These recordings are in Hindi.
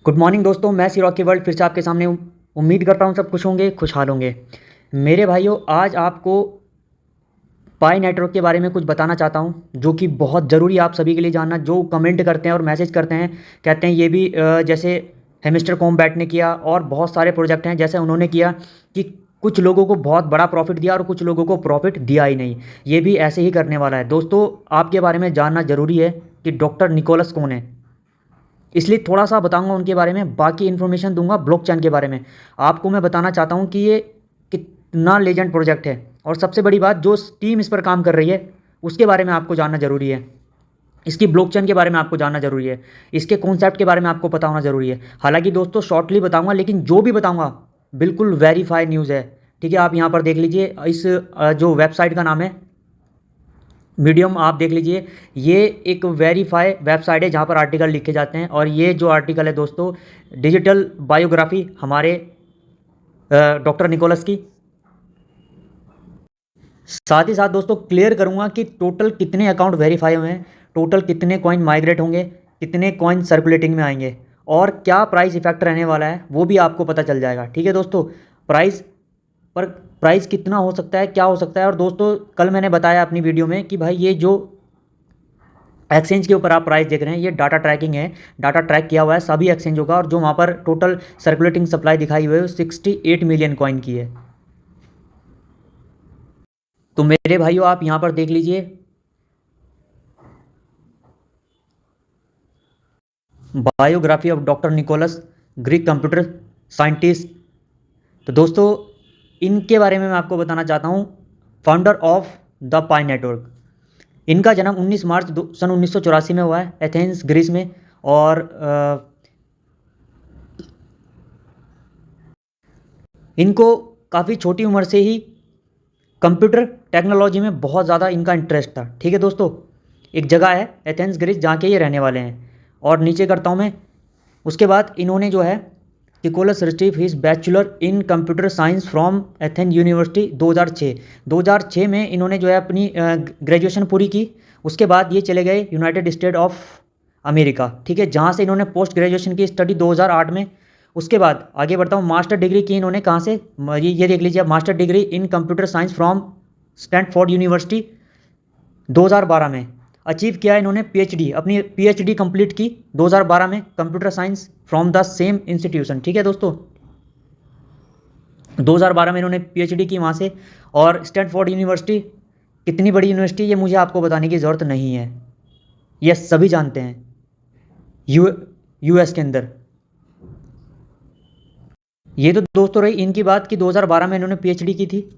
गुड मॉर्निंग दोस्तों, मैं सी रॉकी वर्ल्ड फिर से आपके सामने हूँ। उम्मीद करता हूँ सब खुश होंगे, खुशहाल होंगे। मेरे भाइयों, आज आपको पाई नेटवर्क के बारे में कुछ बताना चाहता हूँ, जो कि बहुत ज़रूरी आप सभी के लिए जानना। जो कमेंट करते हैं और मैसेज करते हैं, कहते हैं ये भी जैसे हेमिस्टर कॉम्बैट ने किया और बहुत सारे प्रोजेक्ट हैं जैसे उन्होंने किया कि कुछ लोगों को बहुत बड़ा प्रॉफिट दिया और कुछ लोगों को प्रॉफिट दिया ही नहीं। ये भी ऐसे ही करने वाला है। दोस्तों, आपके बारे में जानना ज़रूरी है कि डॉक्टर निकोलस कौन है, इसलिए थोड़ा सा बताऊंगा उनके बारे में। बाकी इन्फॉर्मेशन दूंगा ब्लॉकचेन के बारे में। आपको मैं बताना चाहता हूं कि ये कितना लेजेंड प्रोजेक्ट है, और सबसे बड़ी बात, जो टीम इस पर काम कर रही है उसके बारे में आपको जानना ज़रूरी है। इसकी ब्लॉकचेन के बारे में आपको जानना ज़रूरी है। इसके कॉन्सेप्ट के बारे में आपको पता होना ज़रूरी है। हालांकि दोस्तों शॉर्टली बताऊंगा, लेकिन जो भी बताऊंगा बिल्कुल वेरीफाई न्यूज़ है। ठीक है, आप यहाँ पर देख लीजिए। इस जो वेबसाइट का नाम है मीडियम, आप देख लीजिए। ये एक वेरीफाई वेबसाइट है जहाँ पर आर्टिकल लिखे जाते हैं, और ये जो आर्टिकल है दोस्तों, डिजिटल बायोग्राफी हमारे डॉक्टर निकोलस की। साथ ही साथ दोस्तों क्लियर करूँगा कि टोटल कितने अकाउंट वेरीफाई हुए हैं, टोटल कितने कॉइन माइग्रेट होंगे, कितने कॉइन सर्कुलेटिंग में आएंगे, और क्या प्राइस इफेक्ट रहने वाला है वो भी आपको पता चल जाएगा। ठीक है दोस्तों, प्राइस पर प्राइस कितना हो सकता है, क्या हो सकता है। और दोस्तों, कल मैंने बताया अपनी वीडियो में कि भाई ये जो एक्सचेंज के ऊपर आप प्राइस देख रहे हैं, ये डाटा ट्रैकिंग है। डाटा ट्रैक किया हुआ है सभी एक्सचेंजों का, और जो वहाँ पर टोटल सर्कुलेटिंग सप्लाई दिखाई हुई है 68 मिलियन कॉइन की है। तो मेरे भाइयों, आप यहाँ पर देख लीजिए, biography of doctor Nicholas, Greek computer scientist. तो दोस्तों, इनके बारे में मैं आपको बताना चाहता हूँ। Founder of the Pi network. इनका जन्म 19 मार्च सन 1984 में हुआ है, एथेंस ग्रीस में। और इनको काफ़ी छोटी उम्र से ही कंप्यूटर टेक्नोलॉजी में बहुत ज़्यादा इनका इंटरेस्ट था। ठीक है दोस्तों, एक जगह है एथेंस ग्रीस जहाँ के ये रहने वाले हैं। और नीचे करता हूँ मैं। उसके बाद इन्होंने जो है Nicholas receive his bachelor in computer science from Athens university 2006 में इन्होंने जो है अपनी ग्रेजुएशन पूरी की। उसके बाद ये चले गए यूनाइटेड स्टेट ऑफ अमेरिका। ठीक है, जहाँ से इन्होंने पोस्ट ग्रेजुएशन की स्टडी 2008 में। उसके बाद आगे बढ़ता हूँ। मास्टर डिग्री की इन्होंने कहाँ से, ये देख लीजिए, master degree in computer science from Stanford university 2012 में। अचीव किया इन्होंने पीएचडी, अपनी पीएचडी कंप्लीट की 2012 में computer science from the same institution. ठीक है दोस्तों, 2012 में इन्होंने पीएचडी की वहाँ से। और स्टैनफोर्ड यूनिवर्सिटी कितनी बड़ी यूनिवर्सिटी, ये मुझे आपको बताने की ज़रूरत नहीं है, ये सभी जानते हैं। यूएस के अंदर। ये तो दोस्तों रही इनकी बात कि 2012 में इन्होंने पीएचडी की थी।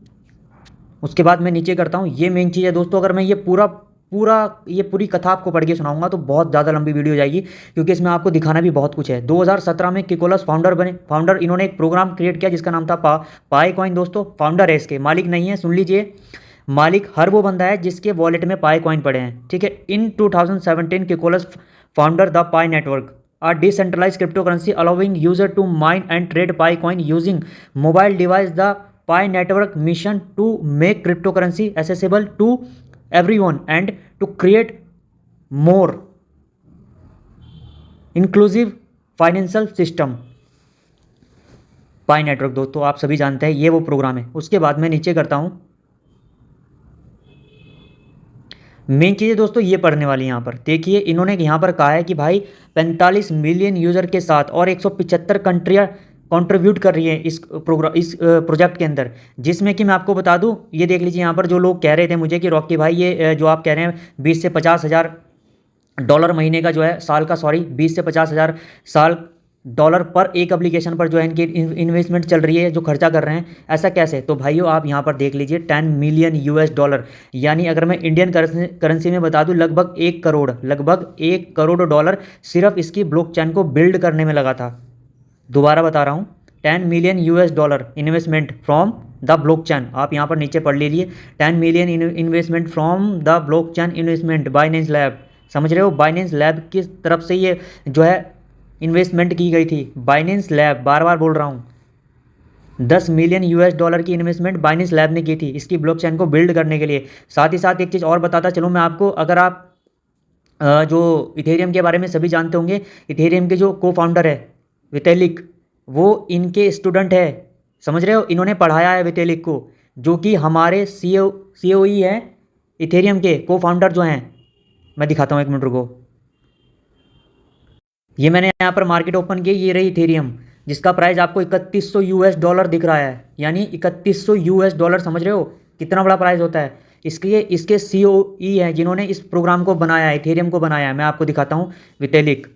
उसके बाद मैं नीचे करता हूँ। ये मेन चीज़ है दोस्तों। अगर मैं ये पूरी कथा आपको पढ़ के सुनाऊंगा तो बहुत ज़्यादा लंबी वीडियो जाएगी, क्योंकि इसमें आपको दिखाना भी बहुत कुछ है। 2017 में किकोलस फाउंडर बने। फाउंडर इन्होंने एक प्रोग्राम क्रिएट किया जिसका नाम था पाई कॉइन। दोस्तों, फाउंडर है इसके, मालिक नहीं है, सुन लीजिए। मालिक हर वो बंदा है जिसके वॉलेट में पाई कॉइन पड़े हैं। ठीक है, in 2017 Kokkalis founder the Pi network, a decentralized cryptocurrency allowing user to mine and trade Pi coin using mobile device. The Pi network mission to make cryptocurrency accessible to everyone and to create more inclusive financial system. Pi network दोस्तों आप सभी जानते हैं, ये वो प्रोग्राम है। उसके बाद मैं नीचे करता हूँ। मेन चीज़ें दोस्तों ये पढ़ने वाली यहाँ पर देखिए। इन्होंने यहाँ पर कहा है कि भाई 45 मिलियन यूज़र के साथ और 175 कंट्रियाँ कंट्रीब्यूट कर रही है इस प्रोजेक्ट के अंदर, जिसमें कि मैं आपको बता दूँ, ये देख लीजिए यहाँ पर जो लोग कह रहे थे मुझे कि रॉकी भाई ये जो आप कह रहे हैं 20 से 50 हज़ार डॉलर महीने का जो है, साल का, सॉरी 20 से 50 हज़ार साल डॉलर पर एक एप्लीकेशन पर जो है इनकी इन्वेस्टमेंट चल रही है, जो खर्चा कर रहे हैं, ऐसा कैसे। तो भाइयों आप यहाँ पर देख लीजिए, 10 मिलियन यूएस डॉलर, यानी अगर मैं इंडियन करेंसी में बता दूँ लगभग 1 करोड़ डॉलर सिर्फ इसकी ब्लॉकचेन को बिल्ड करने में लगा था। दोबारा बता रहा हूँ, 10 million US dollar investment from the blockchain. आप यहाँ पर नीचे पढ़ लीजिए, 10 million investment from the blockchain investment Binance lab. समझ रहे हो, बाइनेंस लैब की तरफ से ये जो है इन्वेस्टमेंट की गई थी। बाइनेंस लैब, बार बार बोल रहा हूँ, 10 मिलियन यूएस डॉलर की इन्वेस्टमेंट बाइनेंस लैब ने की थी इसकी ब्लॉकचेन को बिल्ड करने के लिए। साथ ही साथ एक चीज़ और बताता चलूँ मैं आपको, अगर आप जो इथेरियम के बारे में सभी जानते होंगे, इथेरियम के जो को फाउंडर है वितेलिक, वो इनके स्टूडेंट है, समझ रहे हो, इन्होंने पढ़ाया है वितेलिक को, जो कि हमारे सीओई हैं इथेरियम के को फाउंडर जो हैं। मैं दिखाता हूँ, एक मिनट रुको। ये मैंने यहाँ पर मार्केट ओपन की, ये रही इथेरियम, जिसका प्राइस आपको 3100 यूएस डॉलर दिख रहा है, यानी 3100 यूएस डॉलर, समझ रहे हो कितना बड़ा प्राइस होता है। इसके सीओई हैं जिन्होंने इस प्रोग्राम को बनाया है, इथेरियम को बनाया है। मैं आपको दिखाता हूँ वितेलिक,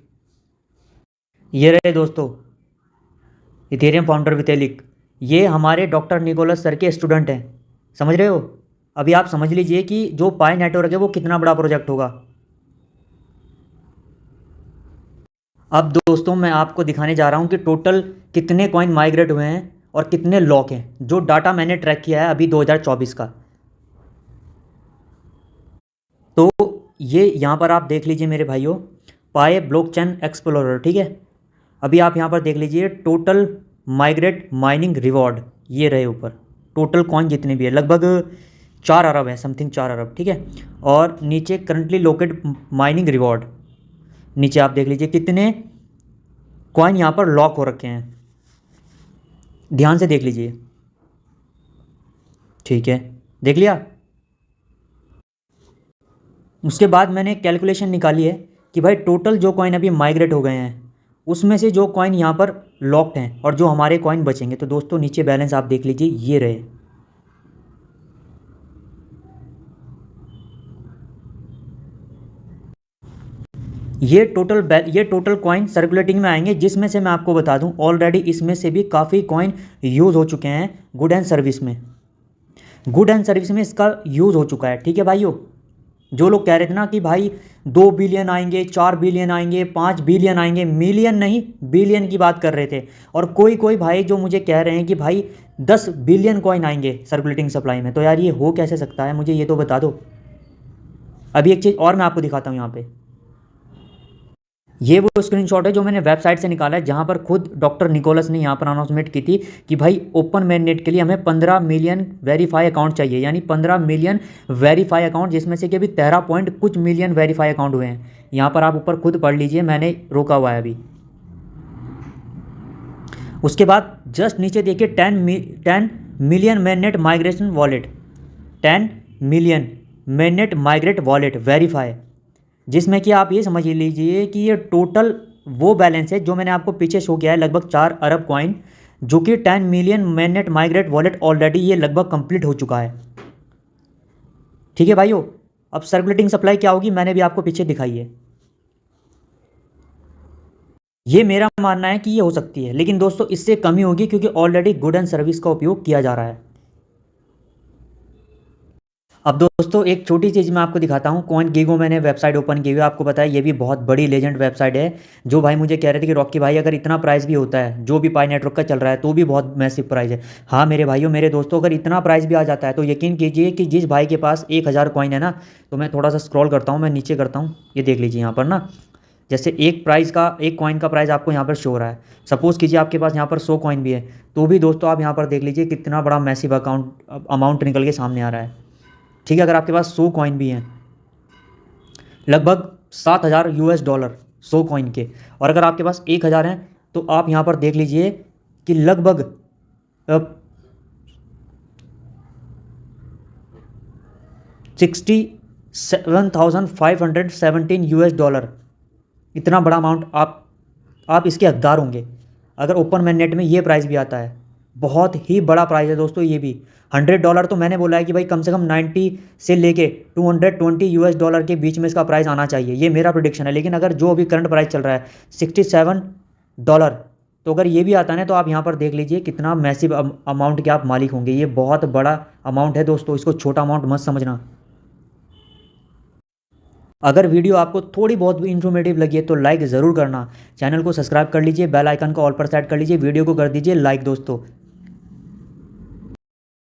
ये रहे दोस्तों इथेरियम फाउंडर वितेलिक, ये हमारे डॉक्टर निकोलस सर के स्टूडेंट हैं, समझ रहे हो। अभी आप समझ लीजिए कि जो पाई नेटवर्क है वो कितना बड़ा प्रोजेक्ट होगा। अब दोस्तों मैं आपको दिखाने जा रहा हूँ कि टोटल कितने कॉइन माइग्रेट हुए हैं और कितने लॉक हैं, जो डाटा मैंने ट्रैक किया है अभी 2024 का। तो ये यहाँ पर आप देख लीजिए मेरे भाइयों, पाए ब्लॉकचेन एक्सप्लोरर, ठीक है। अभी आप यहाँ पर देख लीजिए टोटल माइग्रेट माइनिंग रिवॉर्ड, ये रहे ऊपर टोटल कॉइन जितने भी है, लगभग 4 अरब है, समथिंग 4 अरब, ठीक है। और नीचे करंटली लोकेट माइनिंग रिवॉर्ड, नीचे आप देख लीजिए कितने कॉइन यहाँ पर लॉक हो रखे हैं, ध्यान से देख लीजिए, ठीक है, देख लिया। उसके बाद मैंने कैलकुलेशन निकाली है कि भाई टोटल जो कॉइन अभी माइग्रेट हो गए हैं उसमें से जो कॉइन यहाँ पर लॉक्ड हैं और जो हमारे कॉइन बचेंगे, तो दोस्तों नीचे बैलेंस आप देख लीजिए, ये रहे। ये टोटल कॉइन सर्कुलेटिंग में आएंगे, जिसमें से मैं आपको बता दूं ऑलरेडी इसमें से भी काफ़ी कॉइन यूज़ हो चुके हैं गुड एंड सर्विस में, गुड एंड सर्विस में इसका यूज़ हो चुका है, ठीक है भाइयों। जो लोग कह रहे थे ना कि भाई 2 बिलियन आएंगे, 4 बिलियन आएंगे, 5 बिलियन आएंगे, मिलियन नहीं बिलियन की बात कर रहे थे। और कोई कोई भाई जो मुझे कह रहे हैं कि भाई 10 बिलियन कॉइन आएंगे सर्कुलेटिंग सप्लाई में, तो यार ये हो कैसे सकता है, मुझे ये तो बता दो। अभी एक चीज़ और मैं आपको दिखाता हूँ यहाँ पे, ये वो स्क्रीनशॉट है जो मैंने वेबसाइट से निकाला है, जहाँ पर खुद डॉक्टर निकोलस ने यहाँ पर अनाउंसमेंट की थी कि भाई ओपन मेननेट के लिए हमें 15 मिलियन वेरीफाई अकाउंट चाहिए, यानी 15 मिलियन वेरीफाई अकाउंट, जिसमें से कि अभी 13 पॉइंट कुछ मिलियन वेरीफाई अकाउंट हुए हैं। यहाँ पर आप ऊपर खुद पढ़ लीजिए, मैंने रोका हुआ है अभी। उसके बाद जस्ट नीचे देखिए 10 million mainnet migration wallet, 10 million mainnet migrate wallet verify, जिसमें कि आप ये समझ लीजिए कि ये टोटल वो बैलेंस है जो मैंने आपको पीछे शो किया है, लगभग 4 अरब कॉइन, जो कि 10 million mainnet migrate wallet already ये लगभग कंप्लीट हो चुका है, ठीक है भाइयों। अब सर्कुलेटिंग सप्लाई क्या होगी मैंने भी आपको पीछे दिखाई है। ये मेरा मानना है कि ये हो सकती है, लेकिन दोस्तों इससे कमी होगी क्योंकि ऑलरेडी गुड एंड सर्विस का उपयोग किया जा रहा है। अब दोस्तों एक छोटी चीज़ मैं आपको दिखाता हूँ, कॉइन गीगो मैंने वेबसाइट ओपन की हुई है, आपको पता है ये भी बहुत बड़ी लेजेंड वेबसाइट है। जो भाई मुझे कह रहे थे कि रॉकी भाई अगर इतना प्राइस भी होता है जो भी पाई नेटवर्क का चल रहा है तो भी बहुत मैसिव प्राइस है। हाँ मेरे भाइयों मेरे दोस्तों, अगर इतना प्राइस भी आ जाता है तो यकीन कीजिए कि जिस भाई के पास 1000 कॉइन है ना, तो मैं थोड़ा सा स्क्रॉल करता हूँ, मैं नीचे करता हूँ, ये देख लीजिए यहाँ पर ना, जैसे एक कॉइन का प्राइस आपको यहाँ पर शो हो रहा है। सपोज़ कीजिए आपके पास यहाँ पर 100 कॉइन भी है, तो भी दोस्तों आप यहाँ पर देख लीजिए कितना बड़ा मैसिव अमाउंट निकल के सामने आ रहा है, ठीक है। अगर आपके पास 100 कॉइन भी हैं, लगभग 7000 यूएस डॉलर 100 कॉइन के, और अगर आपके पास 1000 हैं तो आप यहाँ पर देख लीजिए कि लगभग 67,517 यूएस डॉलर, इतना बड़ा अमाउंट आप इसके हकदार होंगे अगर ओपन मैननेट में ये प्राइस भी आता है। बहुत ही बड़ा प्राइस है दोस्तों ये भी। $100 तो मैंने बोला है कि भाई कम से कम 90 से लेके 220 यूएस डॉलर के बीच में इसका प्राइस आना चाहिए, ये मेरा प्रेडिक्शन है। लेकिन अगर जो अभी करंट प्राइस चल रहा है $67, तो अगर ये भी आता है ना, तो आप यहाँ पर देख लीजिए कितना मैसिव अमाउंट के आप मालिक होंगे। ये बहुत बड़ा अमाउंट है दोस्तों, इसको छोटा अमाउंट मत समझना। अगर वीडियो आपको थोड़ी बहुत भी इन्फॉर्मेटिव लगी है तो लाइक ज़रूर करना, चैनल को सब्सक्राइब कर लीजिए, बेल आइकन को ऑल पर सेट कर लीजिए, वीडियो को कर दीजिए लाइक दोस्तों।